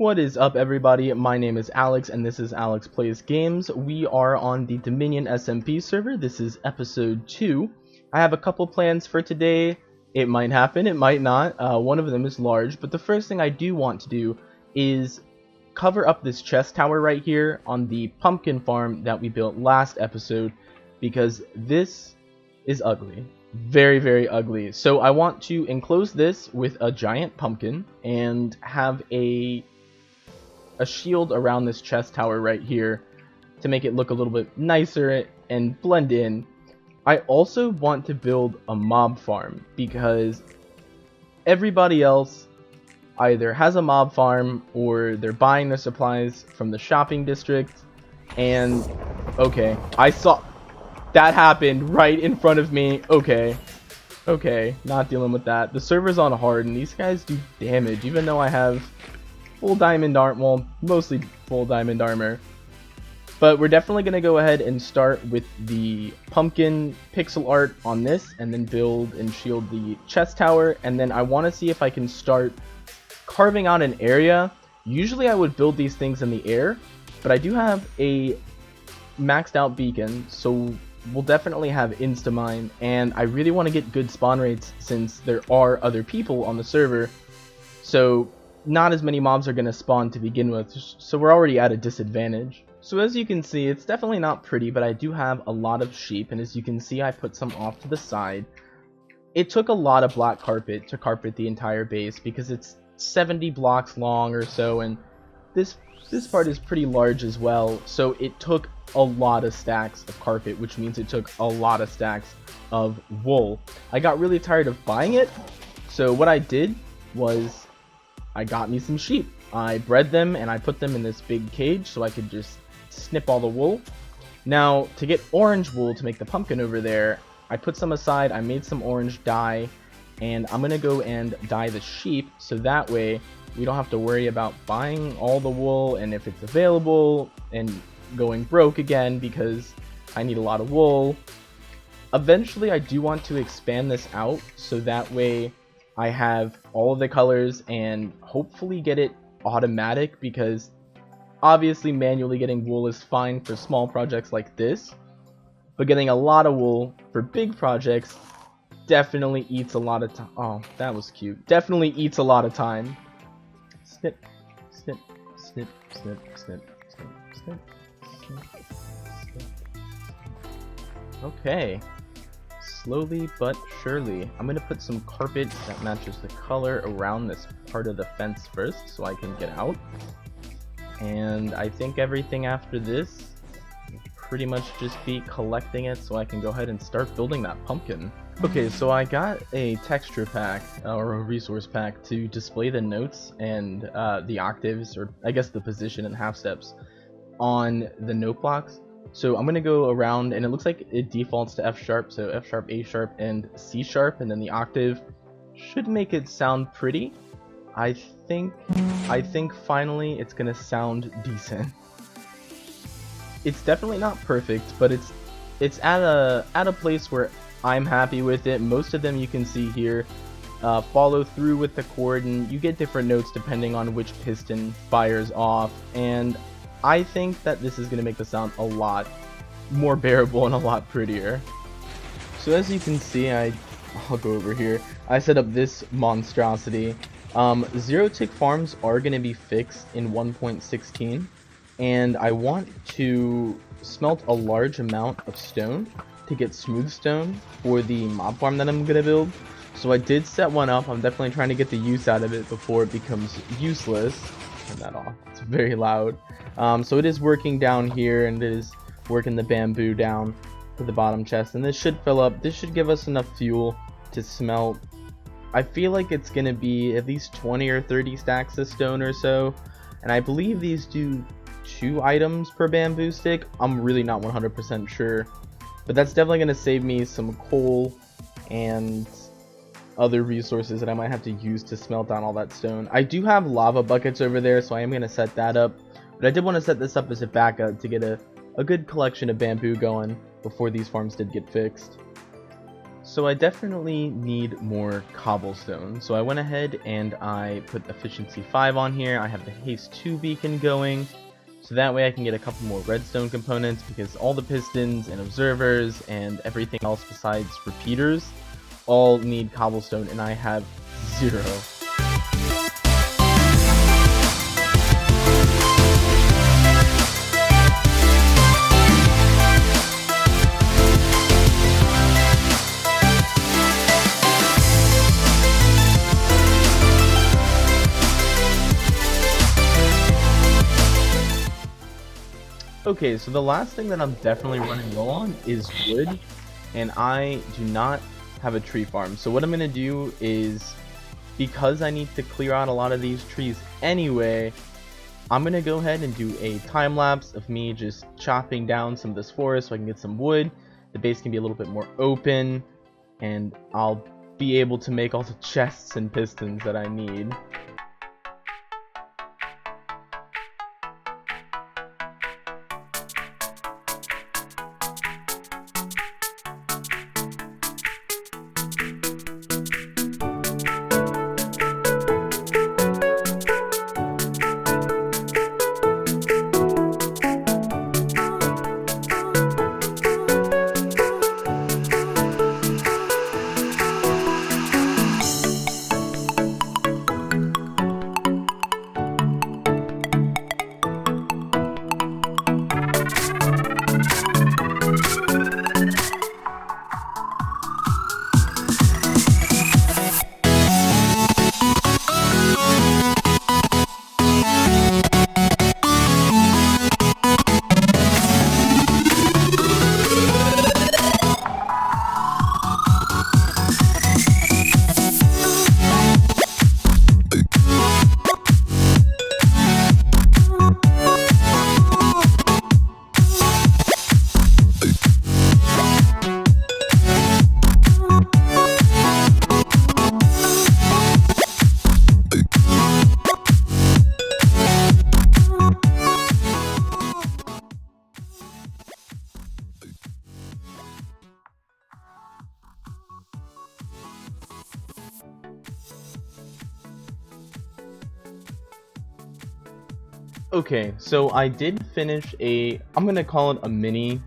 What is up, everybody? My name is Alex and this is Alex Plays Games. We are on the Dominion SMP server. This is episode 2. I have a couple plans for today. It might happen, it might not. One of them is large, but the first thing I do want to do is cover up this chest tower right here on the pumpkin farm that we built last episode, because this is ugly. Very, very ugly. So I want to enclose this with a giant pumpkin and have a shield around this chest tower right here to make it look a little bit nicer and blend in. I also want to build a mob farm because everybody else either has a mob farm or they're buying their supplies from the shopping district. And okay, I saw that happened right in front of me. Okay, not dealing with that. The server's on hard and these guys do damage even though I have full diamond armor, well, mostly full diamond armor. But we're definitely going to go ahead and start with the pumpkin pixel art on this and then build and shield the chest tower. And then I want to see if I can start carving out an area. Usually I would build these things in the air, but I do have a maxed out beacon, so we'll definitely have insta-mine. And I really want to get good spawn rates since there are other people on the server. So not as many mobs are going to spawn to begin with, so we're already at a disadvantage. So as you can see, it's definitely not pretty, but I do have a lot of sheep, and as you can see, I put some off to the side. It took a lot of black carpet to carpet the entire base because it's 70 blocks long or so, and this part is pretty large as well, so it took a lot of stacks of carpet, which means it took a lot of stacks of wool. I got really tired of buying it, so what I did was I got me some sheep. I bred them and I put them in this big cage so I could just snip all the wool. Now, to get orange wool to make the pumpkin over there, I put some aside, I made some orange dye, and I'm gonna go and dye the sheep so that way we don't have to worry about buying all the wool and if it's available and going broke again because I need a lot of wool. Eventually I do want to expand this out so that way I have all of the colors and hopefully get it automatic, because obviously manually getting wool is fine for small projects like this, but getting a lot of wool for big projects definitely eats a lot of time. Oh, that was cute. Definitely eats a lot of time. Snip, snip, snip, snip, snip, snip, snip, snip, snip. Okay. Slowly but surely. I'm going to put some carpet that matches the color around this part of the fence first so I can get out. And I think everything after this will pretty much just be collecting it so I can go ahead and start building that pumpkin. Okay, so I got a texture pack, or a resource pack, to display the notes and the octaves, or I guess the position and half steps, on the note blocks. So I'm going to go around, and it looks like it defaults to F sharp, so F sharp, A sharp, and C sharp, and then the octave should make it sound pretty. I think finally it's going to sound decent. It's definitely not perfect, but it's at a place where I'm happy with it. Most of them you can see here follow through with the chord, and you get different notes depending on which piston fires off, and I think that this is going to make the sound a lot more bearable and a lot prettier. So as you can see, I'll go over here. I set up this monstrosity. Zero tick farms are going to be fixed in 1.16, and I want to smelt a large amount of stone to get smooth stone for the mob farm that I'm going to build. So I did set one up. I'm definitely trying to get the use out of it before it becomes useless. Turn that off. It's very loud. So it is working down here, and it is working the bamboo down to the bottom chest, and this should fill up. This should give us enough fuel to smelt. I feel like it's gonna be at least 20 or 30 stacks of stone or so, and I believe these do 2 items per bamboo stick. I'm really not 100% sure, but that's definitely gonna save me some coal and other resources that I might have to use to smelt down all that stone. I do have lava buckets over there, so I am going to set that up, but I did want to set this up as a backup to get a good collection of bamboo going before these farms did get fixed. So I definitely need more cobblestone. So I went ahead and I put efficiency 5 on here. I have the haste 2 beacon going. So that way I can get a couple more redstone components, because all the pistons and observers and everything else besides repeaters all need cobblestone, and I have 0. Okay, so the last thing that I'm definitely running low on is wood, and I do not have a tree farm. So what I'm going to do is, because I need to clear out a lot of these trees anyway, I'm going to go ahead and do a time lapse of me just chopping down some of this forest so I can get some wood. The base can be a little bit more open, and I'll be able to make all the chests and pistons that I need. Okay, so I did finish I'm gonna call it a mini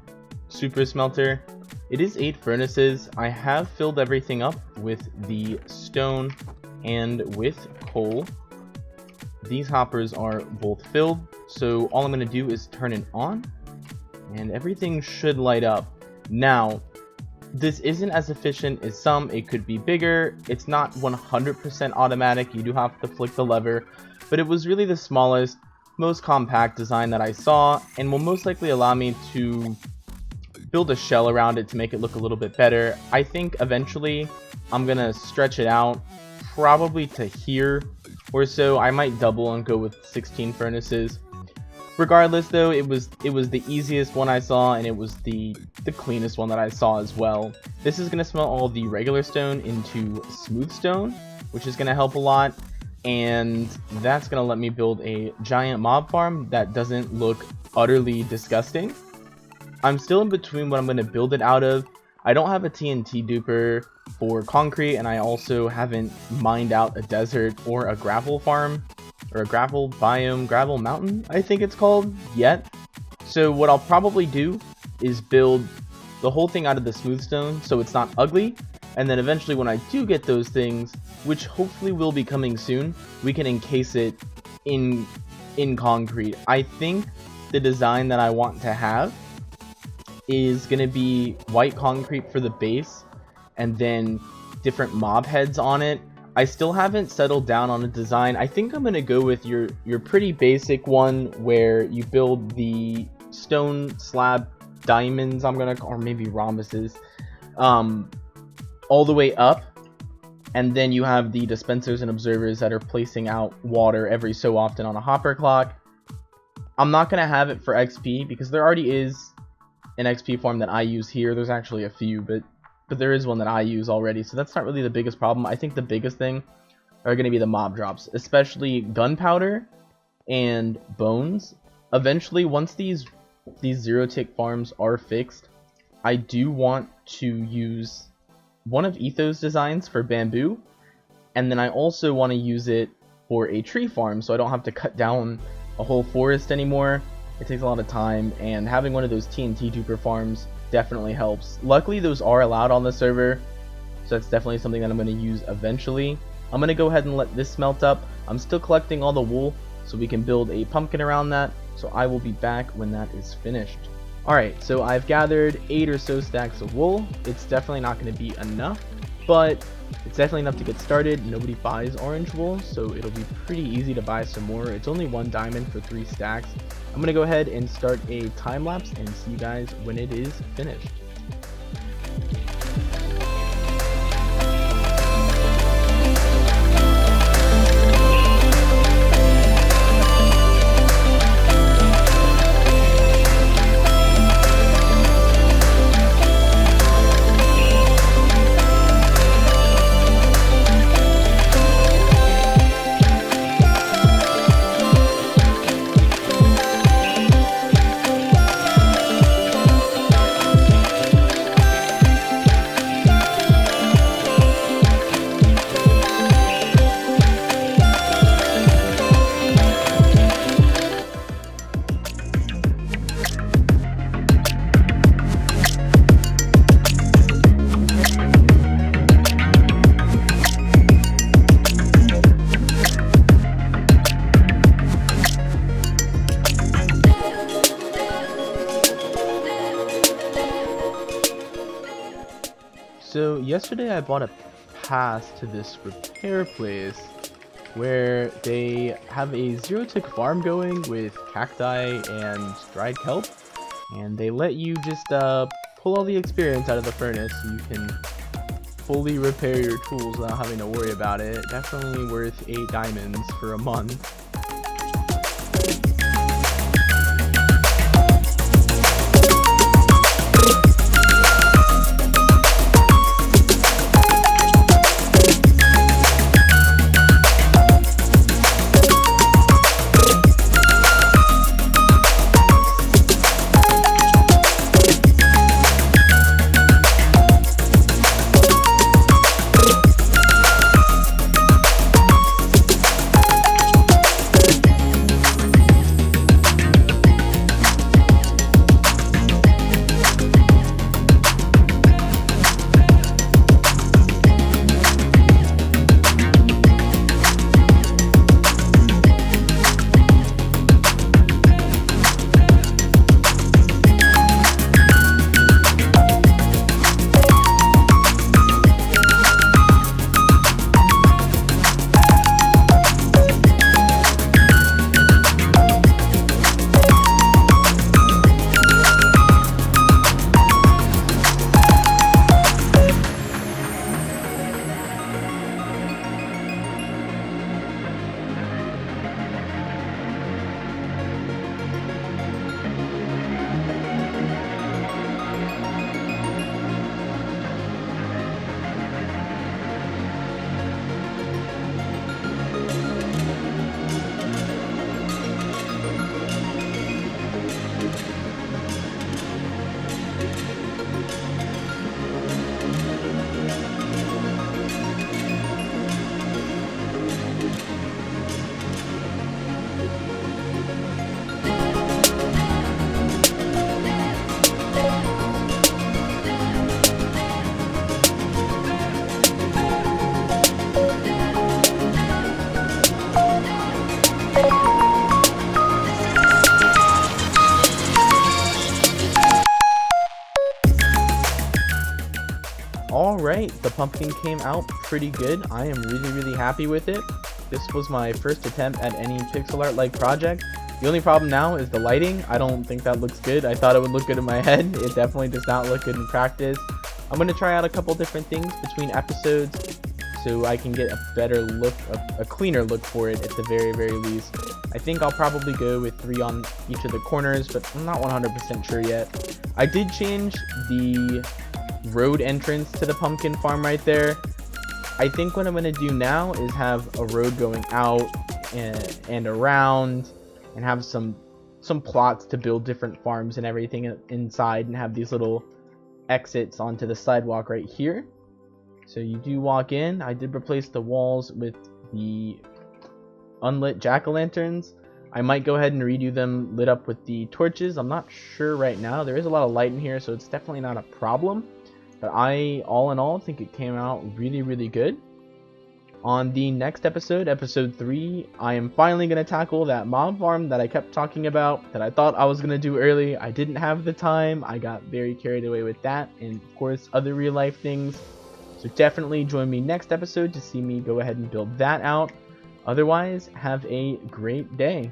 super smelter. It is 8 furnaces. I have filled everything up with the stone and with coal. These hoppers are both filled, so all I'm gonna do is turn it on, and everything should light up. Now, this isn't as efficient as some. It could be bigger. It's not 100% automatic. You do have to flick the lever, but it was really the smallest, most compact design that I saw, and will most likely allow me to build a shell around it to make it look a little bit better. I think eventually I'm gonna stretch it out probably to here or so. I might double and go with 16 furnaces. Regardless though, it was the easiest one I saw, and it was the cleanest one that I saw as well. This is gonna smelt all the regular stone into smooth stone, which is gonna help a lot. And that's gonna let me build a giant mob farm that doesn't look utterly disgusting. I'm still in between what I'm gonna build it out of. I don't have a TNT duper for concrete, and I also haven't mined out a desert or a gravel farm, or a gravel biome, gravel mountain, I think it's called, yet. So what I'll probably do is build the whole thing out of the smooth stone so it's not ugly, and then eventually when I do get those things, which hopefully will be coming soon, we can encase it in concrete. I think the design that I want to have is going to be white concrete for the base, and then different mob heads on it. I still haven't settled down on a design. I think I'm going to go with your pretty basic one where you build the stone slab diamonds, or maybe rhombuses, all the way up, and then you have the dispensers and observers that are placing out water every so often on a hopper clock. I'm not going to have it for XP because there already is an XP farm that I use here. There's actually a few, but there is one that I use already, so that's not really the biggest problem. I think the biggest thing are going to be the mob drops, especially gunpowder and bones. Eventually, once these zero tick farms are fixed, I do want to use one of Etho's designs for bamboo, and then I also want to use it for a tree farm so I don't have to cut down a whole forest anymore. It takes a lot of time, and having one of those TNT duper farms definitely helps. Luckily those are allowed on the server, so that's definitely something that I'm going to use eventually. I'm going to go ahead and let this smelt up. I'm still collecting all the wool so we can build a pumpkin around that, so I will be back when that is finished. Alright, so I've gathered 8 or so stacks of wool. It's definitely not going to be enough, but it's definitely enough to get started. Nobody buys orange wool, so it'll be pretty easy to buy some more. It's only 1 diamond for 3 stacks. I'm going to go ahead and start a time lapse and see you guys when it is finished. So yesterday I bought a pass to this repair place where they have a zero-tick farm going with cacti and dried kelp, and they let you just pull all the experience out of the furnace so you can fully repair your tools without having to worry about it. Definitely worth 8 diamonds for a month. Alright, the pumpkin came out pretty good. I am really happy with it. This was my first attempt at any pixel art like project. The only problem now is the lighting. I don't think that looks good. I thought it would look good in my head. It definitely does not look good in practice. I'm going to try out a couple different things between episodes so I can get a better look, a cleaner look for it at the very least. I think I'll probably go with 3 on each of the corners, but I'm not 100% sure yet. I did change the road entrance to the pumpkin farm right there. I think what I'm going to do now is have a road going out and around, and have some plots to build different farms and everything inside, and have these little exits onto the sidewalk right here. So you do walk in. I did replace the walls with the unlit jack-o'-lanterns. I might go ahead and redo them lit up with the torches. I'm not sure right now. There is a lot of light in here, so it's definitely not a problem. But I, all in all, think it came out really, really good. On the next episode, episode 3, I am finally going to tackle that mob farm that I kept talking about, that I thought I was going to do early. I didn't have the time. I got very carried away with that, and of course, other real life things. So definitely join me next episode to see me go ahead and build that out. Otherwise, have a great day.